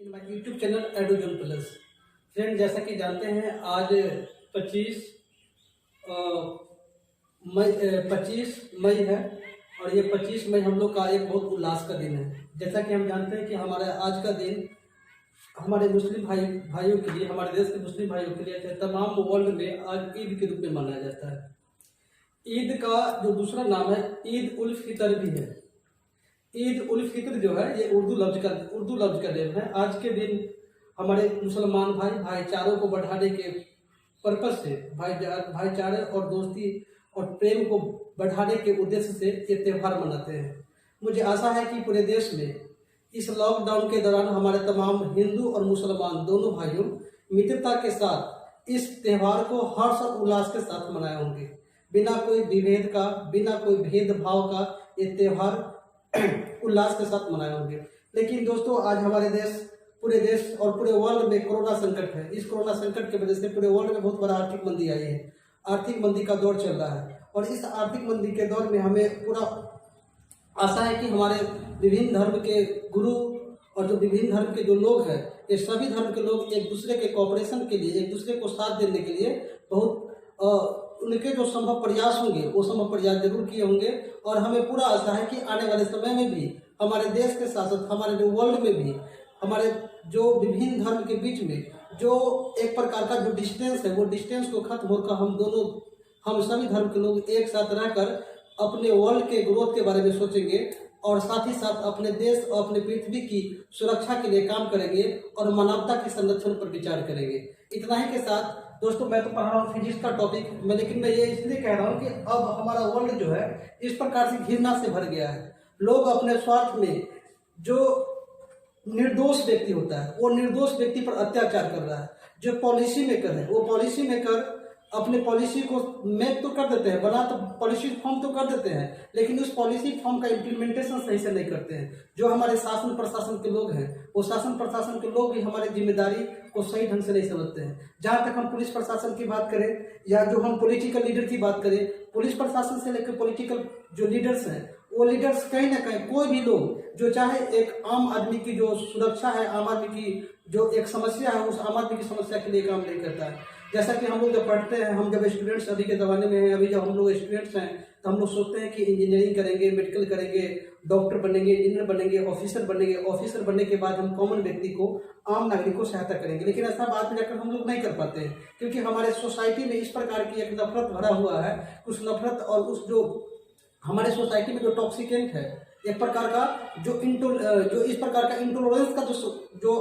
In my YouTube channel Edujan plus. Friend, जैसा कि जानते हैं आज 25 मई है और ये 25 मई हम लोग का एक बहुत उल्लास का दिन है। जैसा कि हम जानते हैं कि हमारा आज का दिन हमारे मुस्लिम भाइयों के लिए, हमारे देश के मुस्लिम भाइयों के लिए तमाम वर्ल्ड में आज ईद के रूप में मनाया जाता है। ईद का जो दूसरा नाम है ईद उल फितर भी है। ईद उल फितर जो है ये उर्दू लफ्ज का नेम है। आज के दिन हमारे मुसलमान भाईचारों को बढ़ाने के पर्पज से, भाईचारे और दोस्ती और प्रेम को बढ़ाने के उद्देश्य से ये त्यौहार मनाते हैं। मुझे आशा है कि पूरे देश में इस लॉकडाउन के दौरान हमारे तमाम हिंदू और मुसलमान दोनों भाइयों मित्रता के साथ इस त्यौहार को हर्ष और उल्लास के साथ मनाए होंगे, बिना कोई विभेद का, बिना कोई भेदभाव का ये त्यौहार उल्लास के साथ मनाए होंगे। लेकिन दोस्तों, आज हमारे पूरे देश और पूरे वर्ल्ड में कोरोना संकट है। इस कोरोना संकट की वजह से पूरे वर्ल्ड में बहुत बड़ा आर्थिक मंदी आई है। आर्थिक मंदी का दौर चल रहा है और इस आर्थिक मंदी के दौर में हमें पूरा आशा है कि हमारे विभिन्न धर्म के गुरु और जो विभिन्न धर्म के जो लोग हैं, ये सभी धर्म के लोग एक दूसरे के कोऑपरेशन के लिए, एक दूसरे को साथ देने के लिए बहुत उनके जो संभव प्रयास होंगे वो संभव प्रयास जरूर किए होंगे। और हमें पूरा आशा है कि आने वाले समय में भी हमारे देश के साथ साथ हमारे जो वर्ल्ड में भी हमारे जो विभिन्न धर्म के बीच में जो एक प्रकार का जो डिस्टेंस है, वो डिस्टेंस को खत्म होकर हम सभी धर्म के लोग एक साथ रहकर अपने वर्ल्ड के ग्रोथ के बारे में सोचेंगे और साथ ही साथ अपने देश और अपने पृथ्वी की सुरक्षा के लिए काम करेंगे और मानवता के संरक्षण पर विचार करेंगे। इतना ही के साथ दोस्तों, मैं तो पढ़ रहा हूँ फिजिक्स का टॉपिक में, लेकिन मैं ये इसलिए कह रहा हूँ कि अब हमारा वर्ल्ड जो है इस प्रकार से घृणा से भर गया है। लोग अपने स्वार्थ में, जो निर्दोष व्यक्ति होता है वो निर्दोष व्यक्ति पर अत्याचार कर रहा है। जो पॉलिसी मेकर है वो पॉलिसी मेकर अपने पॉलिसी को मेक तो कर देते हैं, बना तो पॉलिसी फॉर्म तो कर देते हैं, लेकिन उस पॉलिसी फॉर्म का इम्प्लीमेंटेशन सही से नहीं करते हैं। जो हमारे शासन प्रशासन के लोग हैं वो शासन प्रशासन के लोग भी हमारी जिम्मेदारी को सही ढंग से नहीं समझते हैं। जहाँ तक हम पुलिस प्रशासन की बात करें या जो हम पॉलिटिकल लीडर की बात करें, पुलिस प्रशासन से लेकर पॉलिटिकल जो लीडर्स हैं वो लीडर्स कहीं ना कहीं, कोई भी लोग जो चाहे एक आम आदमी की जो सुरक्षा है, आम आदमी की जो एक समस्या है, उस आम आदमी की समस्या के लिए काम नहीं करता है। जैसा कि हम लोग जब पढ़ते हैं, हम जब स्टूडेंट्स अभी के ज़माने में हैं, अभी जब हम लोग स्टूडेंट्स हैं तो हम लोग सोचते हैं कि इंजीनियरिंग करेंगे, मेडिकल करेंगे, डॉक्टर बनेंगे, इंजीनियर बनेंगे, ऑफिसर बनेंगे। ऑफिसर बनने के बाद हम कॉमन व्यक्ति को, आम नागरिक को सहायता करेंगे। लेकिन ऐसा बाद में जाकर हम लोग नहीं कर पाते हैं, क्योंकि हमारे सोसाइटी में इस प्रकार की एक नफरत भरा हुआ है। उस नफरत और उस जो हमारे सोसाइटी में जो टॉक्सिकेंट है, एक प्रकार का जो इस प्रकार का इंटॉलरेंस का जो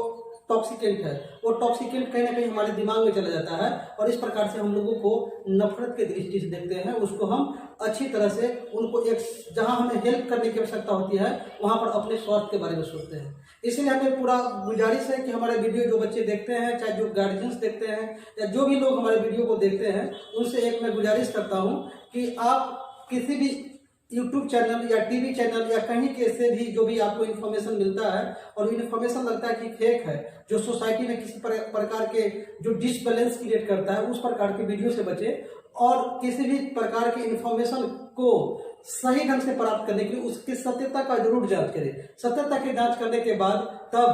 टॉक्सिकेंट है, वो टॉक्सिकेंट कहीं ना कहीं हमारे दिमाग में चला जाता है और इस प्रकार से हम लोगों को नफरत के दृष्टि से देखते हैं। उसको हम अच्छी तरह से उनको एक जहां हमें हेल्प करने की आवश्यकता होती है वहां पर अपने स्वार्थ के बारे में सोचते हैं। इसलिए हमें पूरा गुजारिश है कि हमारे वीडियो जो बच्चे देखते हैं, चाहे जो गार्जियंस देखते हैं या जो भी लोग हमारे वीडियो को देखते हैं, उनसे एक मैं गुजारिश करता हूँ कि आप किसी भी यूट्यूब चैनल या टीवी चैनल या कहीं के से भी जो भी आपको इन्फॉर्मेशन मिलता है और इन्फॉर्मेशन लगता है कि फेक है, जो सोसाइटी में किसी प्रकार के जो डिसबैलेंस क्रिएट करता है, उस प्रकार के वीडियो से बचे और किसी भी प्रकार के इन्फॉर्मेशन को सही ढंग से प्राप्त करने के लिए उसकी सत्यता का जरूर जांच करें। सत्यता की जांच करने के बाद तब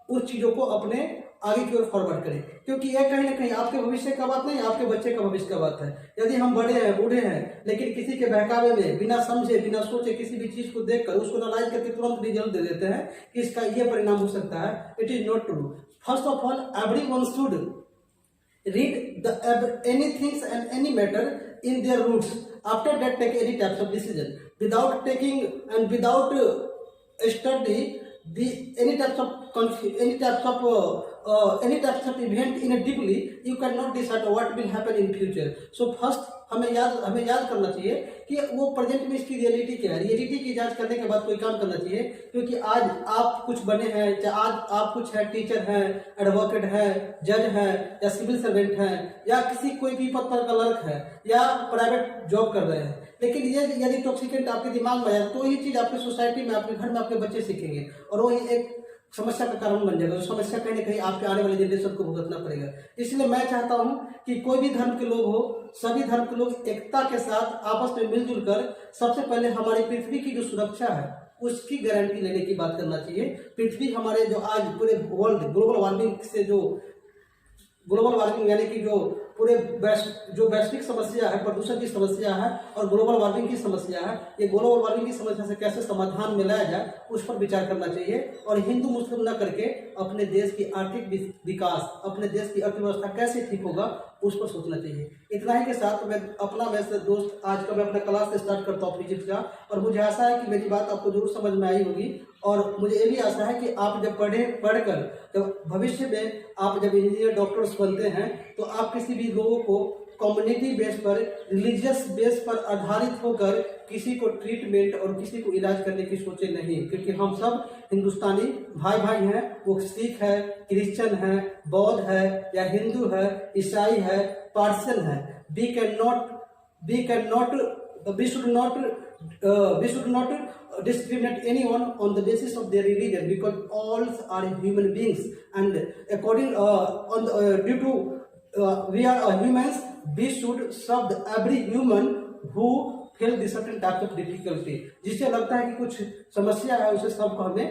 उस चीजों को अपने आगे की ओर फॉरवर्ड करें, क्योंकि यह कहीं ना कहीं आपके भविष्य का बात नहीं, आपके बच्चे का भविष्य का बात है। यदि हम बड़े हैं, बूढ़े हैं, लेकिन किसी के बहकावे में बिना समझे, बिना सोचे किसी भी चीज को देखकर उसको नाराज करके तुरंत रिजल्ट दे देते हैं कि इसका यह परिणाम हो सकता है, it is not true. First of all, everyone should read anything and any matter in their roots. After that, take any types of decision. Without taking and without study any types of event in a deeply, you cannot decide what will happen in future. So first हमें याद करना चाहिए कि वो present में इसकी reality क्या है। रियलिटी की जांच करने के बाद कोई काम करना चाहिए, क्योंकि आज आप कुछ बने हैं, चाहे आज आप कुछ है, टीचर हैं, एडवोकेट हैं, जज हैं या सिविल सर्वेंट हैं या किसी कोई भी पद पर क्लर्क है या प्राइवेट जॉब कर रहे हैं, लेकिन ये यदि टॉक्सिकेंट आपके दिमाग में आए तो ये चीज आपकी सोसाइटी में, आपके घर में आपके बच्चे सीखेंगे और वो एक समस्या का कारण बन जाएगा। जो समस्या कहीं ना कहीं आपके आने वाले जनरेशन को भुगतना पड़ेगा। इसलिए मैं चाहता हूं कि कोई भी धर्म के लोग हो, सभी धर्म के लोग एकता के साथ आपस में मिलजुल कर सबसे पहले हमारी पृथ्वी की जो सुरक्षा है, उसकी गारंटी लेने की बात करना चाहिए। पृथ्वी हमारे जो आज पूरे वर्ल्ड ग्लोबल वार्मिंग से जो ग्लोबल वार्मिंग यानी कि जो पूरे वैश्विक समस्या है, प्रदूषण की समस्या है और ग्लोबल वार्मिंग की समस्या है, ये ग्लोबल वार्मिंग की समस्या से कैसे समाधान में लाया जाए उस पर विचार करना चाहिए। और हिंदू मुस्लिम न करके अपने देश की आर्थिक विकास, अपने देश की अर्थव्यवस्था कैसे ठीक होगा उस पर सोचना चाहिए। इतना ही के साथ मैं अपना वैसे दोस्त आज का मैं अपना क्लास से स्टार्ट करता हूँ फिजिक्स का, और मुझे आशा है कि मेरी बात आपको जरूर समझ में आई होगी। और मुझे ये भी आशा है कि आप जब पढ़कर जब भविष्य में आप जब इंजीनियर डॉक्टर्स बनते हैं तो आप किसी भी लोगों को कम्युनिटी बेस पर, रिलीजियस बेस पर आधारित होकर किसी को ट्रीटमेंट और किसी को इलाज करने की सोचे नहीं, क्योंकि हम सब हिंदुस्तानी भाई भाई हैं। वो सिख है, क्रिश्चियन है, बौद्ध है या हिंदू है, ईसाई है, पार्सियन है। we should not discriminate anyone on the basis of their religion, because all are human beings, and according due to we are humans, we should serve every human who feel the certain type of difficulty। जिससे लगता है कि कुछ समस्या है उसे सबको हमें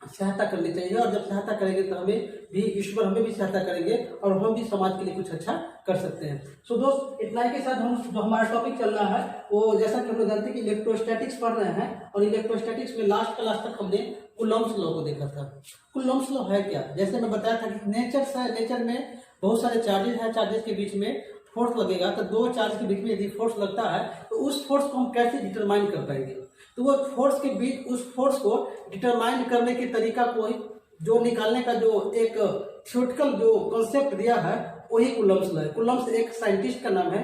सहायता करनी चाहिए, और जब सहायता करेंगे तो हमें भी ईश्वर हमें भी सहायता करेंगे और हम भी समाज के लिए कुछ अच्छा कर सकते हैं। सो दोस्त, इतना के साथ हम जो हमारा टॉपिक चल रहा है वो जैसा कि हम लोग जानते हैं कि इलेक्ट्रोस्टैटिक्स पढ़ रहे हैं, और इलेक्ट्रोस्टैटिक्स में लास्ट क्लास तक हमने कूलम्ब्स लॉ को देखा था। कूलम्ब्स लॉ है क्या? जैसे मैं बताया था कि नेचर में बहुत सारे चार्जेस हैं, चार्जेस के बीच में फोर्स लगेगा, तो दो चार्ज के बीच में यदि फोर्स लगता है तो उस फोर्स को हम कैसे डिटरमाइन कर पाएंगे? तो वो फोर्स के बीच उस फोर्स को डिटरमाइन करने के तरीका को जो निकालने का जो एक थ्योरेटिकल जो कॉन्सेप्ट दिया है वही कूलम्ब्स लॉ है। कूलम्ब्स एक साइंटिस्ट का नाम है।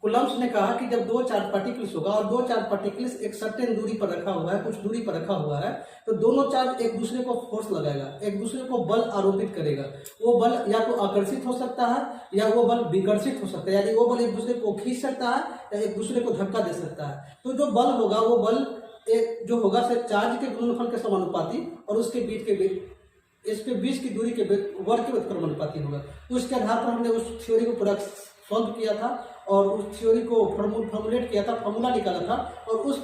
कूलम्ब्स ने कहा कि जब दो चार्ज पार्टिकल्स होगा और दो चार्ज पार्टिकल्स एक सर्टेन दूरी पर रखा हुआ है, कुछ दूरी पर रखा हुआ है, तो दोनों चार्ज एक दूसरे को फोर्स लगाएगा, एक दूसरे को बल आरोपित करेगा। वो बल या तो आकर्षित हो सकता है या वो बल विकर्षित हो सकता है, यानी वो बल एक दूसरे को खींच सकता है या एक दूसरे को धक्का दे सकता है। तो जो बल होगा वो बल एक जो होगा चार्ज के गुणनफल के समानुपाती और उसके बीच की दूरी के वर्ग के व्यतिक्रमानुपाती होगा। तो उसके आधार पर हमने उस थ्योरी को पूरा सॉल्व किया था और उस थ्योरी को फॉर्मुलेट किया था, फॉर्मूला निकाला था, और उस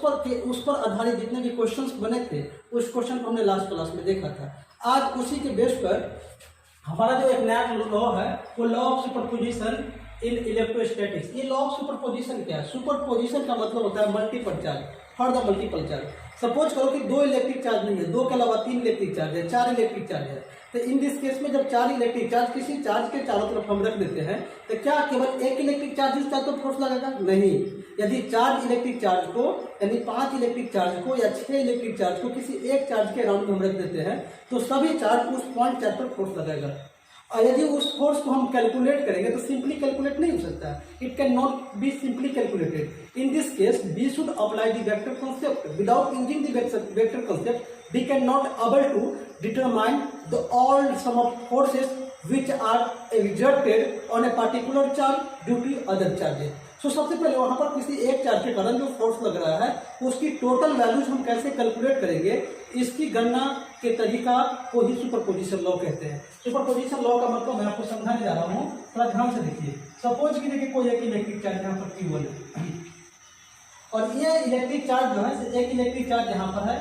पर आधारित जितने भी क्वेश्चंस बने थे उस क्वेश्चन को हमने लास्ट क्लास में देखा था। आज उसी के बेस पर हमारा जो एक नया लॉ है वो law of superposition in electrostatics. ये लॉ ऑफ सुपरपोजिशन क्या है? सुपरपोजिशन का मतलब होता है multiple charge for the multiple charge. Suppose करो कि दो इलेक्ट्रिक चार्ज नहीं है, दो के अलावा तीन इलेक्ट्रिक चार्ज है, चार इलेक्ट्रिक चार्ज है। तो इन दिस केस में जब चार इलेक्ट्रिक चार्ज किसी चार्ज के चारों तरफ हम रख देते हैं तो क्या केवल एक इलेक्ट्रिक चार्ज उस चार्ज पर फोर्स लगेगा? नहीं। यदि चार इलेक्ट्रिक चार्ज को यानी 5 इलेक्ट्रिक चार्ज को या 6 इलेक्ट्रिक चार्ज को किसी एक चार्ज के अराउंड में हम रख देते हैं तो सभी चार्ज उस पॉइंट चार्ज पर फोर्स लगाएगा। और यदि उस फोर्स को हम कैलकुलेट करेंगे तो सिंपली कैलकुलेट नहीं हो सकता, it can not be simply calculated. In this case we should apply the vector concept. Without using the vector concept we can not able to determine the all sum of forces which are exerted on a particular charge due to other charges। तो सबसे पहले वहां पर किसी एक charge के कारण जो फोर्स लग रहा है उसकी टोटल वैल्यूज हम कैसे कैलकुलेट करेंगे, इसकी गणना के तरीका को ही सुपरपोजिशन लॉ कहते हैं। सुपरपोजिशन लॉ का मतलब मैं आपको समझाने जा रहा हूँ, थोड़ा ध्यान से देखिए। सपोज कि देखिए कोई एक इलेक्ट्रिक चार्ज यहाँ पर Q1 है और ये इलेक्ट्रिक चार्ज जो है एक इलेक्ट्रिक चार्ज यहाँ पर है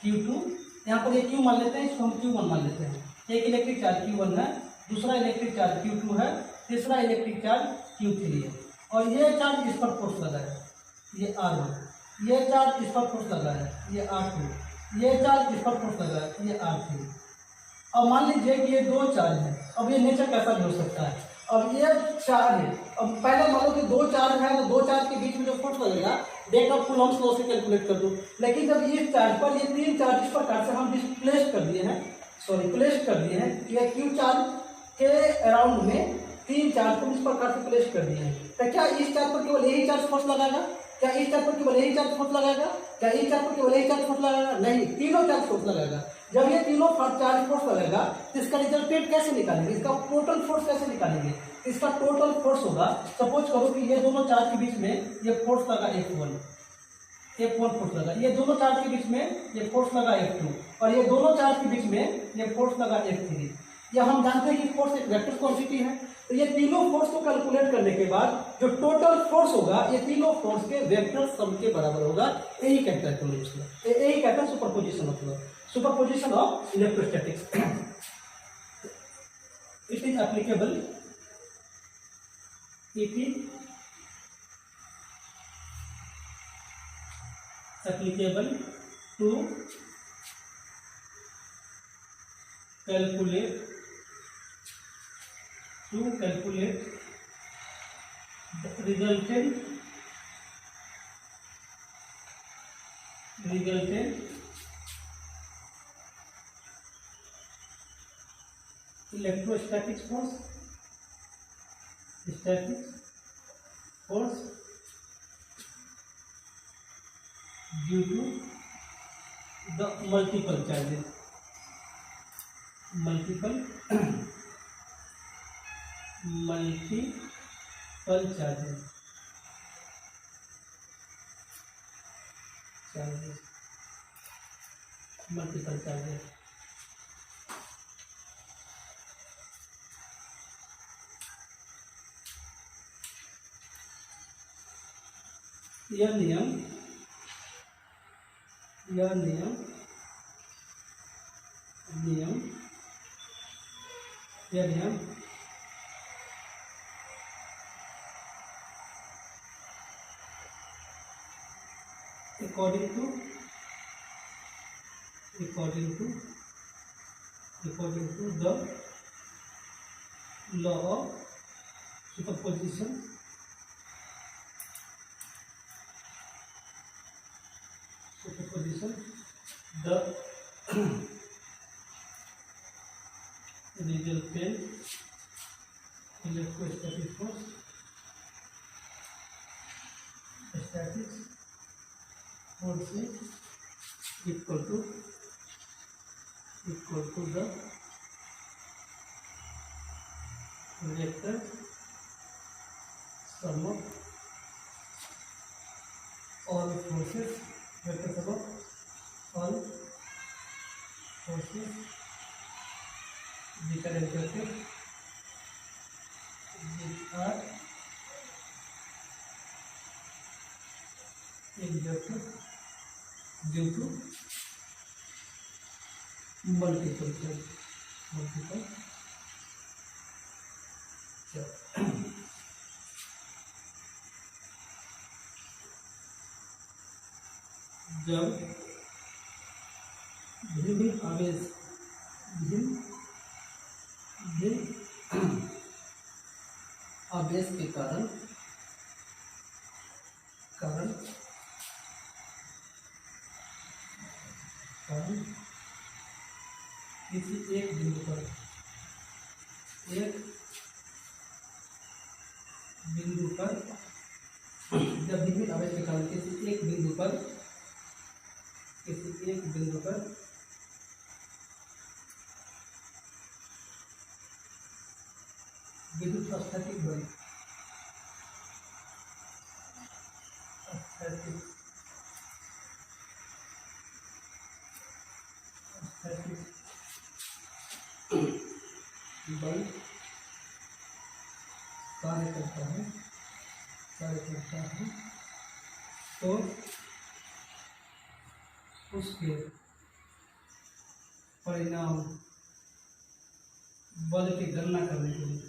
Q2, यहाँ पर ये Q मान लेते हैं, इसको हम Q1 मान लेते हैं। एक इलेक्ट्रिक चार्ज Q1 है, दूसरा इलेक्ट्रिक चार्ज Q2 है, तीसरा इलेक्ट्रिक चार्ज Q3 है, और ये चार्ज इस पर फोर्स लगा है, ये R1, ये चार्ज इस पर फोर्स लगा है, ये R2, ये चार्ज इस पर फोर्स लगा है, ये R3। अब मान लीजिए कि ये दो चार्ज है। अब ये नेचर कैसा भी हो सकता है। अब ये चार्ज है, अब पहले मान लो कि दो चार्ज है तो दो चार्ज के बीच में जो फोर्स लगेगा डेट ऑफ कूलम्ब्स लॉ से कैलकुलेट कर दो। लेकिन जब इस चार्ज पर ये तीन चार्ज इस प्रकार से हम प्लेस कर दिए हैं, ये Q चार्ज के अराउंड में तीन चार्ज को इस प्रकार से प्लेस कर दिए हैं, तो क्या इस चार्ज पर केवल यही चार्ज फोर्स लगाएगा? क्या इस चार्ज पर केवल यही चार्ज फोर्स लगाएगा? क्या इस चार्ज पर केवल यही चार्ज फोर्स लगाएगा? नहीं, तीनों चार्ज फोर्स लगाएगा। जब ये तीनों चार्ज फोर्स लगेगा तो इसका रिजल्टेंट कैसे निकालेंगे, इसका टोटल फोर्स कैसे निकालेंगे? इसका टोटल फोर्स होगा, सपोज करो कि ये दोनों चार्ज के बीच में ये फोर्स लगा F1 फोर्स लगा, ये दोनों चार्ज के बीच में ये फोर्स लगा F2, और ये दोनों चार्ज के बीच में ये फोर्स लगा F3। या हम जानते हैं कि फोर्स एक वेक्टर क्वांटिटी है। तो ये तीनों फोर्स को कैलकुलेट करने के बाद जो टोटल फोर्स होगा ये तीनों फोर्स के वेक्टर सम के बराबर होगा। यही कहता है यही कहता है superposition of electrostatics. It is applicable to calculate the resultant electrostatic force due to the multiple charges यह नियम according to the law of superposition the resultant electrostatic force equal to the vector sum of all forces which are exerted due to multiple charge जब भिन्न आवेश के कारण किसी एक बिंदु पर जब विभिन्न आवेश के कारण किसी एक बिंदु पर विद्युत स्थैतिक बल कार्य करता है तो उसके परिणाम बल की गणना करने के लिए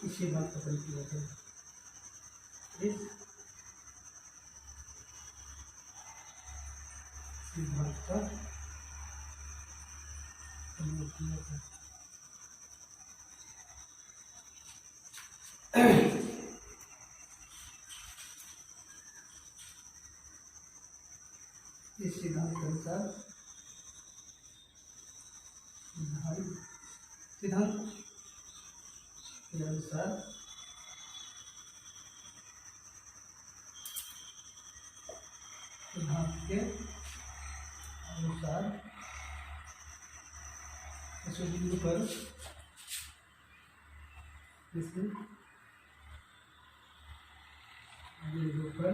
इसी बात का प्रयोग किया जाता है। इस सिद्धांत का प्रयोग किया जाता है। इस सिद्धांत के अनुसार सिद्धांत के अनुसार इस बिंदु पर किसी बिंदु पर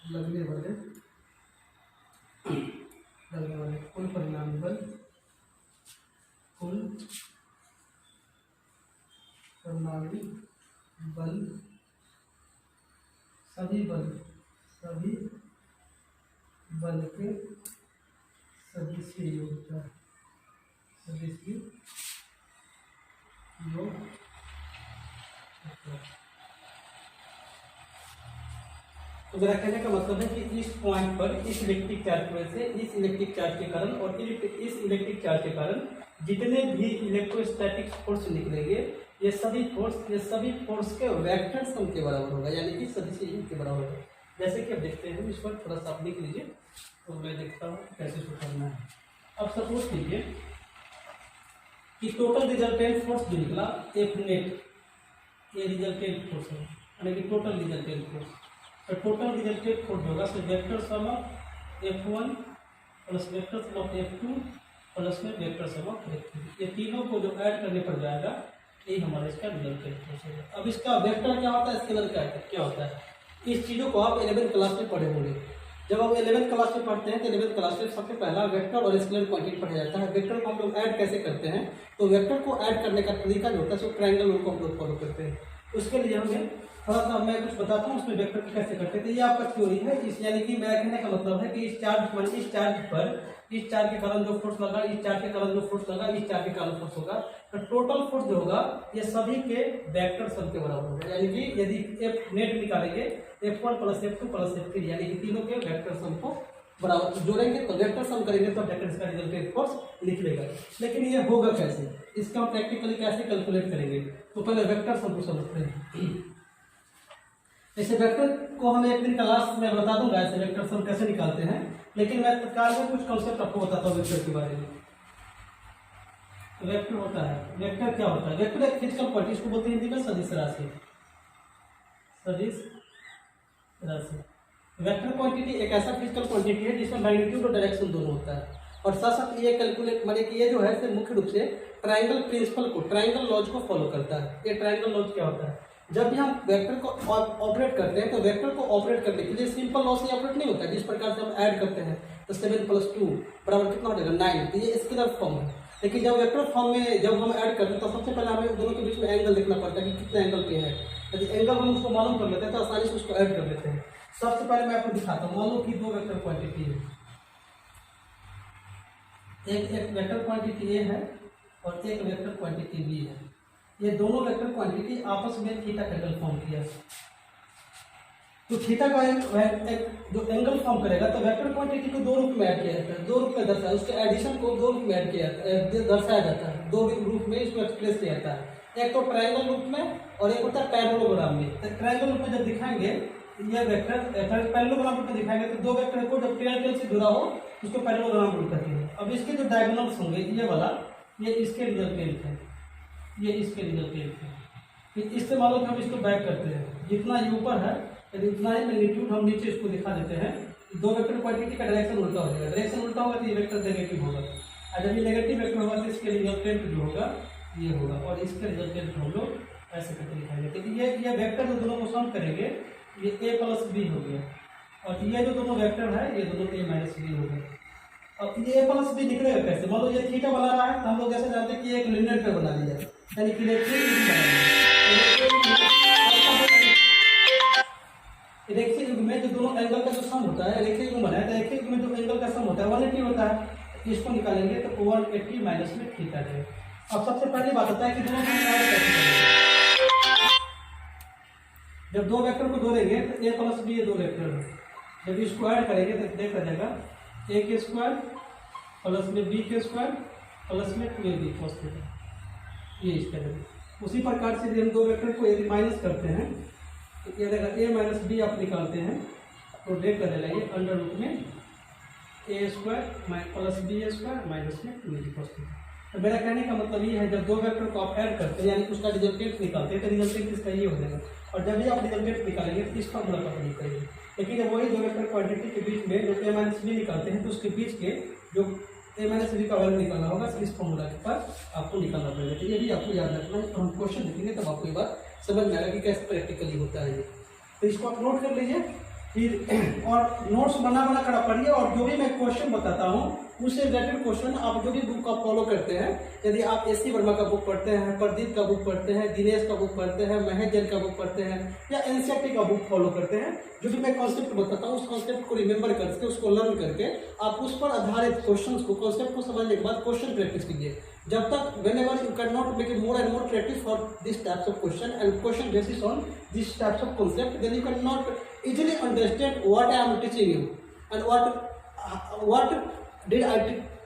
लगने वाले कुल परिणामी बल सभी बल के सदिशीय योग्यता तो मेरा कहने का मतलब है कि इस पॉइंट पर इस इलेक्ट्रिक चार्ज की वजह से इस इलेक्ट्रिक चार्ज के कारण और इस इलेक्ट्रिक चार्ज के कारण जितने भी इलेक्ट्रोस्टैटिक फोर्स निकलेंगे ये सभी फोर्स के वेक्टर सम के बराबर होगा, यानी कि सदिशीय के बराबर होगा। जैसे कि अब देखते हैं, इस पर थोड़ा सा आप लिख लीजिए तो मैं देखता हूँ कैसे इसको करना है। अब सपोज कीजिए कि टोटल रिजल्टेंट फोर्स जो निकला एफ नेट, ये रिजल्टेंट फोर्स है, यानी कि टोटल रिजल्टेंट फोर्स। तो टोटल रिजल्टेंट फोर्स होगा so vector sum of F1 plus vector sum of F2 plus में वेक्टर सम ऑफ F3, ये तीनों को जो ऐड करने पर जाएगा यही हमारा इसका रिजल्टेंट फोर्स है। अब इसका वेक्टर क्या होता है, स्केलर क्या होता है, इस चीज़ों को आप 11th क्लास में पढ़े होंगे। जब आप 11th क्लास में पढ़ते हैं तो 11th क्लास में सबसे पहला वेक्टर और स्केलर क्वांटिटी पढ़ा जाता है। वेक्टर को हम लोग ऐड कैसे करते हैं, तो वेक्टर को ऐड करने का तरीका जो होता है सो ट्रायंगल रूल को हम लोग फॉलो करते हैं। उसके लिए हमें थोड़ा सा मैं कुछ बताता हूँ उसमें वेक्टर कैसे करते थे। ये आपका थ्योरी है, इस यानी कि मेरा कहने का मतलब है कि इस चार्ज पर इस चार्ज के कारण जो फोर्स लगा, इस चार्ज के कारण जो फोर्स लगा, इस चार्ज के कारण फोर्स होगा, तो टोटल फोर्स जो होगा ये सभी के वेक्टर सम के बराबर होगा। यानी कि यदि एफ नेट निकालेंगे F1 plus F2 plus F3, यानी कि तीनों के वेक्टर सम को बराबर जोड़ेंगे तो वेक्टर सम करेंगे तो वेक्टर का रिजल्टेंट फोर्स निकलेगा। लेकिन ये होगा कैसे, इसका हम प्रैक्टिकली कैसे कैलकुलेट करेंगे, तो पहले वेक्टर सम को समझते हैं। ऐसे वेक्टर को हम एक दिन क्लास में बता दूंगा ऐसे वेक्टर सम कैसे निकालते हैं, लेकिन मैं तत्काल में कुछ कंसेप्ट आपको बताता हूँ वेक्टर के बारे में। वेक्टर होता है, वेक्टर क्या होता है, वेक्टर एक फिजिकल क्वांटिटी, इसको बोलते हैं हिंदी में सदिश राशि। वेक्टर क्वांटिटी एक ऐसा फिजिकल क्वांटिटी है जिसमें मैग्नीट्यूड और डायरेक्शन दोनों होता है, और साथ साथ ये कैलकुलेट माने कि ये जो है मुख्य रूप से ट्रायंगल प्रिंसिपल को, ट्रायंगल लॉज को फॉलो करता है। ये ट्रायंगल लॉज क्या होता है, जब भी हम वेक्टर को ऑपरेट करते हैं तो वेक्टर को ऑपरेट करने के लिए सिंपल लॉ से ऑपरेट नहीं होता है। जिस प्रकार से हम ऐड करते हैं तो 7 + 2 बराबर कितना हो जाएगा 9, तो ये स्केलर फॉर्म है। लेकिन जब वेक्टर फॉर्म में जब हम ऐड करते हैं तो सबसे पहले हमें दोनों के बीच में एंगल देखना पड़ता है कि कितने एंगल पे है। यदि एंगल हम उसको मालूम कर लेते हैं तो आसानी से उसको ऐड कर लेते हैं। सबसे पहले मैं आपको दिखाता हूँ, मान लो कि दो वेक्टर क्वांटिटी है, एक वेक्टर क्वांटिटी ए है और एक वेक्टर क्वांटिटी बी है। ये दोनों वेक्टर क्वांटिटी आपस में थीटा का एंगल फॉर्म किया, तो थीटा का एक जो एंगल फॉर्म करेगा तो वेक्टर क्वांटिटी को दो रूप में ऐड किया जाता है, दो रूप में दर्शाया, उसके एडिशन को दो रूप में ऐड किया दर्शाया जाता है, दो रूप में इसको एक्सप्रेस किया जाता है। एक तो ट्रायंगल रूप में और एक होता है पैरेललोग्राम में। तो ट्रायंगल रूप में जब दिखाएंगे ये वेक्टर पैरेललोग्राम रूप में दिखाएंगे तो दो वेक्टर को जब टेल से जुड़ा हो उसको पैरेललोग्राम रूप कहते हैं। अब इसके जो डायगोनल्स होंगे ये वाला, ये इसके रिजल्टेंट है, ये इसके रिजल्टेंट है। फिर इससे मान लो कि हम इसको बैक करते हैं, जितना ये ऊपर है यदि उतना ही मैग्नीट्यूड हम नीचे इसको दिखा देते हैं। दो वेक्टर क्वांटिटी का डायरेक्शन उल्टा हो जाएगा, डायरेक्शन उल्टा होगा तो ये वेक्टर नेगेटिव होगा, और जब ये नेगेटिव वेक्टर होगा तो इसके रिजल्टेंट जो होगा ये होगा, और इसके रिजल्टेंट हम लोग ऐसे करके दिखाएंगे। तो ये वेक्टर जो दोनों को सम करेंगे ये a + b हो गया, और ये जो दोनों वेक्टर है ये दोनों a - b हो गया। अब ये a + b दिख रहा है कैसे, मान लो ये थीटा बना रहा है तो हम लोग कैसे जानते हैं कि एक लिनियर पे बना लिया, यानी कि रेखीय युग में जो दोनों एंगल का जो सम होता है, रेखीय युग बनाया तो रेखीय युग में जो एंगल का सम होता है 180 होता है। इसको निकालेंगे तो 180 माइनस में थीटा है। अब सबसे पहली बात होता है कि दोनों को ऐड कैसे करेंगे। जब दो वेक्टर को जोड़ेंगे तो a + b ये दो वेक्टर है, जब इसको ऐड करेंगे तो देखा जाएगा a² प्लस में b² प्लस में 2ab cos थीटा, ये इस तरह। उसी प्रकार से हम दो वेक्टर को यदि माइनस करते हैं तो ये देखा a - b आप निकालते हैं तो देख कर लगाइए अंडर रूट में a² प्लस b² माइनस में 2ab cos थीटा। तो मेरा कहने का मतलब ये है जब दो वेक्टर को आप ऐड करते हैं यानी उसका रिजल्टेंट निकालते हैं तो रिजल्टेंट इसका ये हो जाएगा, और जब भी आप रिजल्टेंट निकालेंगे तो इस फॉर्मूला का प्रयोग करेंगे। लेकिन जब वही दो वेक्टर क्वांटिटी के बीच में जो a - b निकालते हैं तो उसके बीच के जो ए माइनस बी का वैल्यू निकालना होगा, इस फॉर्मूला के पर आपको निकालना पड़ेगा। तो ये भी आपको याद रखना है। तो हम क्वेश्चन देखेंगे तब आपको ये बात समझ में आएगा कि कैसे प्रैक्टिकली होता है ये। तो इसको आप नोट कर लीजिए फिर, और नोट्स बना कर पढ़िए, और जो भी मैं क्वेश्चन बताता हूँ उससे रिलेटेड क्वेश्चन आप जो भी बुक आप फॉलो करते हैं, यदि आप एस सी वर्मा का बुक पढ़ते हैं, प्रदीप का बुक पढ़ते हैं, दिनेश का बुक पढ़ते हैं, महेश जैन का बुक पढ़ते हैं, या एनसीईआरटी का बुक फॉलो करते हैं, जो भी मैं कॉन्सेप्ट बताता हूँ उस कॉन्सेप्ट को रिमेंबर करके उसको लर्न करके आप उस पर आधारित क्वेश्चंस को, कॉन्सेप्ट को समझने के बाद क्वेश्चन प्रैक्टिस कीजिए। जब तक whenever you cannot make it more and more practice for this types of question and question basis on these types of concept, then you cannot easily understand what I am teaching you and what did I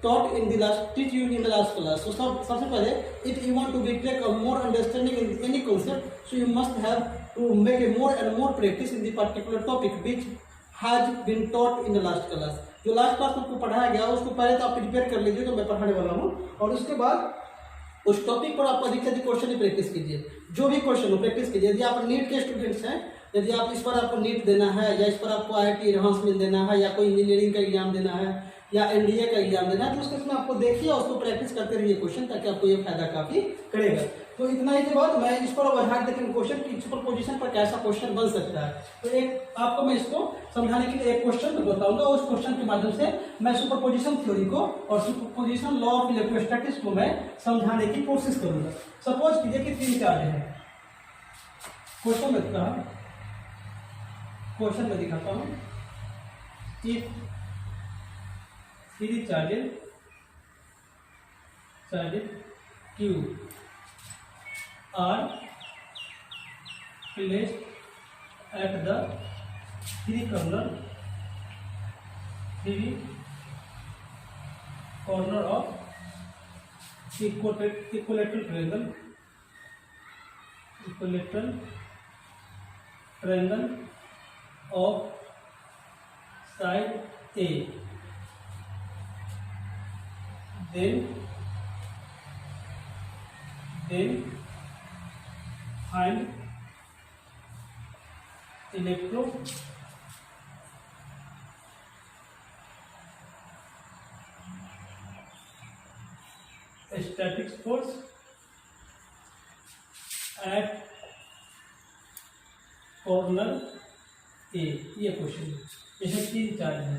taught in the last teach you in the last class. So सबसे पहले if you want to take a more understanding in any concept, so you must have to make a more and more practice in the particular topic which has been taught in the last class. जो last class में आपको पढ़ाया गया उसको पहले तो आप prepare कर लीजिए जो मैं पढ़ाने वाला हूँ, और उसके बाद उस टॉपिक पर आप अधिक से अधिक क्वेश्चन की प्रैक्टिस कीजिए। जो भी क्वेश्चन हो प्रैक्टिस कीजिए। यदि आप नीट के स्टूडेंट्स हैं, यदि आप इस पर आपको नीट देना है, या इस पर आपको IIT एडवांसमेंट देना है, या कोई इंजीनियरिंग का एग्जाम देना है, या NDA का एग्जाम देना है, तो उसके उसमें आपको देखिए और उसको प्रैक्टिस करते रहिए क्वेश्चन, ताकि आपको ये फायदा काफी करेगा। तो इतना ही के बाद मैं इस पर आधार देखेंगे क्वेश्चन की सुपरपोजिशन पर कैसा क्वेश्चन बन सकता है। तो एक आपको मैं इसको समझाने के लिए एक क्वेश्चन तो बताऊंगा, उस क्वेश्चन के माध्यम से मैं सुपरपोजिशन थ्योरी को और सुपरपोजिशन लॉ ऑफ इलेक्ट्रोस्टैटिक्स को मैं समझाने की कोशिश करूंगा। सपोज कीजिए कि 3 चार्ज है, क्वेश्चन में दिखाता हूं कि 3 charges Q are placed at the 3 corner of equilateral triangle of side A. Then find electrostatic force at corner A। ये क्वेश्चन इसमें 3 चार्ज है,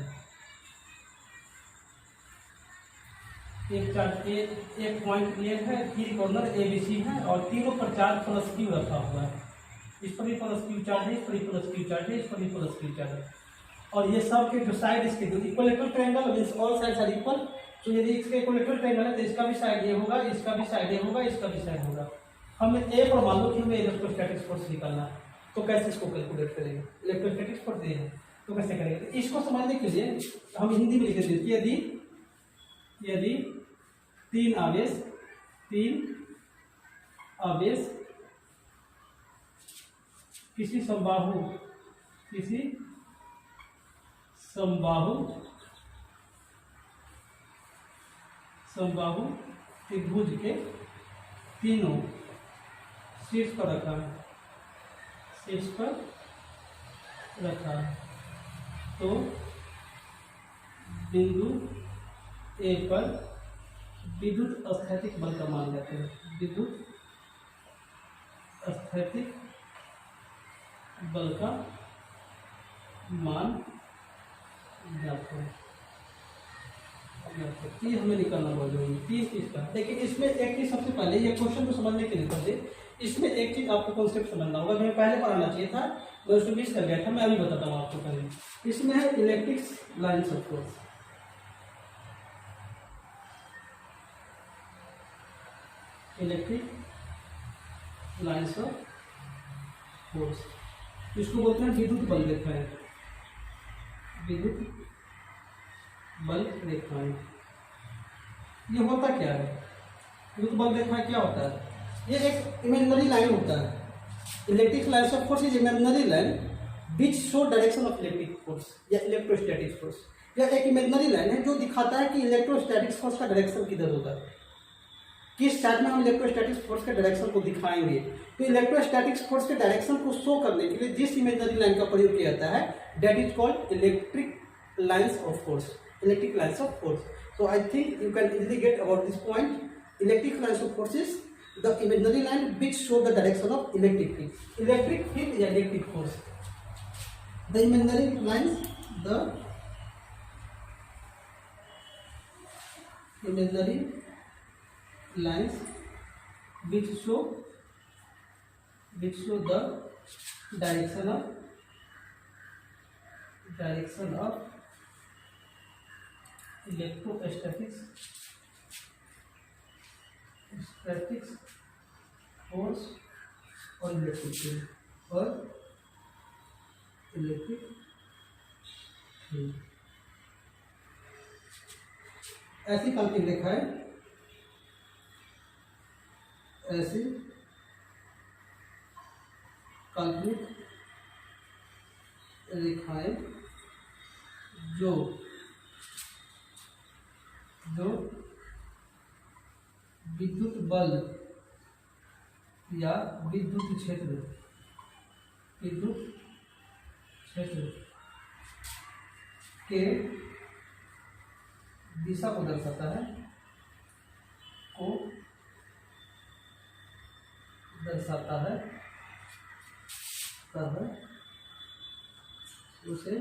एक पॉइंट ए है, 3 कॉर्नर ABC है, और तीनों पर चार्ज प्लस Q रखा हुआ है। इस पर भी प्लस Q चार्ज है, इस पर भी प्लस Q चार्ज है, इस पर भी प्लस Q चार्ज है, और ये सब के जो साइड इसके जो equilateral triangle means all sides are equal. तो यदि इसके इक्विलेटरल ट्रायंगल है तो इसका भी साइड ये होगा, इसका भी साइड ये होगा, इसका भी साइड होगा। हमें ए पर मान लो कि हमें इलेक्ट्रोस्टैटिक फोर्स निकालना है, तो कैसे इसको कैलकुलेट करेंगे? इलेक्ट्रोस्टैटिक फोर्स ये है तो कैसे करेंगे? तो इसको समझने के लिए हम हिंदी में लिख देते हैं, यदि 3 आवेश किसी समबाहु त्रिभुज के तीनों शीर्ष पर रखा है, तो बिंदु ए पर विद्युत स्थैतिक बल का मान जाते हैं। विद्युत स्थैतिक बल का मान जाते हैं। ये हमें निकालना बहुत जरूरी है 3 चीज का। लेकिन इसमें एक चीज सबसे पहले ये क्वेश्चन को समझने के लिए पहले इसमें एक चीज आपको कॉन्सेप्ट समझना होगा, जो मैं पहले पढ़ाना चाहिए था, मैं उसको मिस कर गया था, मैं अभी बताता हूँ आपको। पहले इसमें है electric lines of force. Electric lines of force, इसको बोलते हैं विद्युत बल रेखाएं। विद्युत बल रेखाएं ये होता क्या है? विद्युत बल रेखाएं क्या होता है? ये एक इमेजिनरी लाइन होता है। Electric lines of force is imaginary line which show direction of electric force या इलेक्ट्रोस्टैटिक फोर्स। यह एक इमेजिनरी लाइन है जो दिखाता है कि इलेक्ट्रोस्टैटिक फोर्स का डायरेक्शन किधर होगा, किस चार्ट में हम इलेक्ट्रोस्टैटिक फोर्स के डायरेक्शन को दिखाएंगे। तो इलेक्ट्रोस्टैटिक फोर्स के डायरेक्शन को शो करने के लिए जिस इमेजिनरी लाइन का प्रयोग किया जाता है that is called electric lines of force. electric lines of force. So I think you can easily get about this point. Electric lines of force is the imaginary line which show the direction of electric field. Electric field is electric force. The imaginary lines, the imaginary lines which show the direction of electrostatics force or electric field ऐसी काल्पनिक रेखाएं जो विद्युत बल या विद्युत क्षेत्र के दिशा को दर्शाता है तब उसे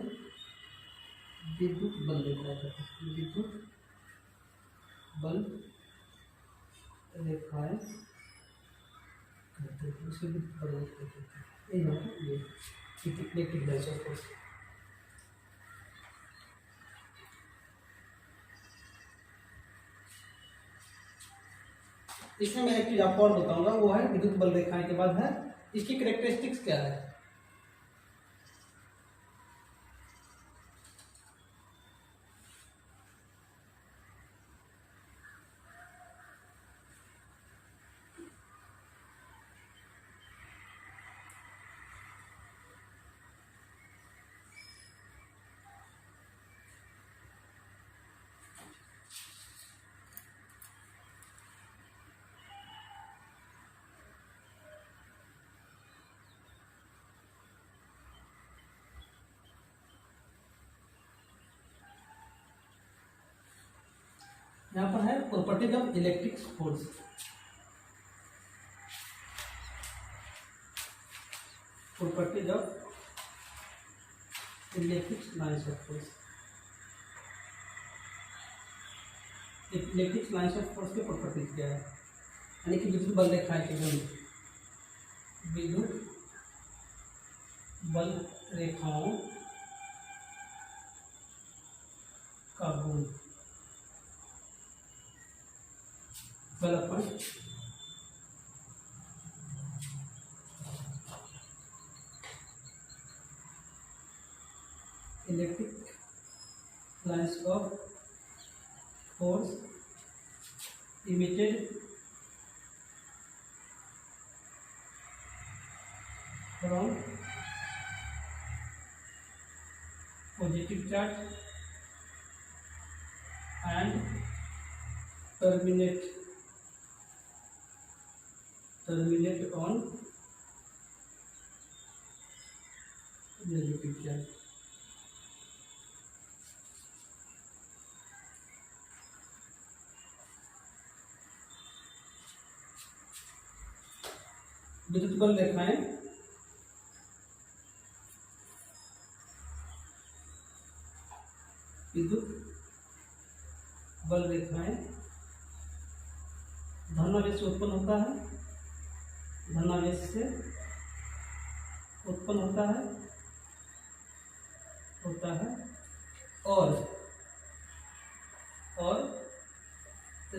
विद्युत बल देखा जाता है। विद्युत बल रेखाएं कहते हैं, उसे विद्युत बल कहते हैं। ये इलेक्ट्रिक लाइन्स ऑफ फोर्स। इसमें मैं एक चीज आपको और बताऊंगा, वो है विद्युत बल रेखाएं के बाद है इसकी कैरेक्टरिस्टिक्स क्या है। यहाँ पर है properties of electric force. Properties of electric lines of force. Electric lines of force की प्रॉपर्टीज क्या है, यानी कि विद्युत बल रेखाएं के गुण। विद्युत बल रेखाओं का गुण बलपन electric lines of force emitted from positive charge and terminate on negative charge। विद्युत बल रेखाएं धनावेश से उत्पन्न होता है, और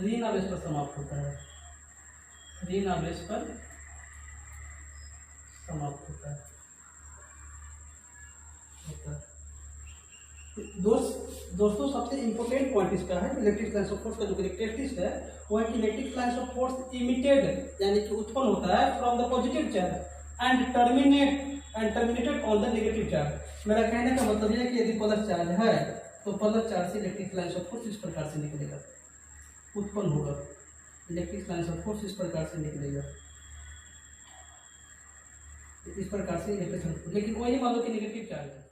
ऋण आवेश पर समाप्त होता है। दोस्तों सबसे इम्पोर्टेंट पॉइंट इसका है इलेक्ट्रिक लाइन्स ऑफ फोर्स का जो कैरेक्टरिस्टिक्स है वो है कि electric lines of force emitted यानी कि उत्पन्न होता है from the positive charge and terminated on the negative charge. मेरा कहने का मतलब यह है कि यदि प्लस चार्ज है तो प्लस चार्ज से इलेक्ट्रिक लाइन्स ऑफ फोर्स इस प्रकार से निकलेगा, उत्पन्न होगा। इलेक्ट्रिक लाइन्स ऑफ फोर्स इस प्रकार से निकलेगा, इस प्रकार से इलेक्ट्रिक, लेकिन वही मान लो कि नेगेटिव चार्ज है।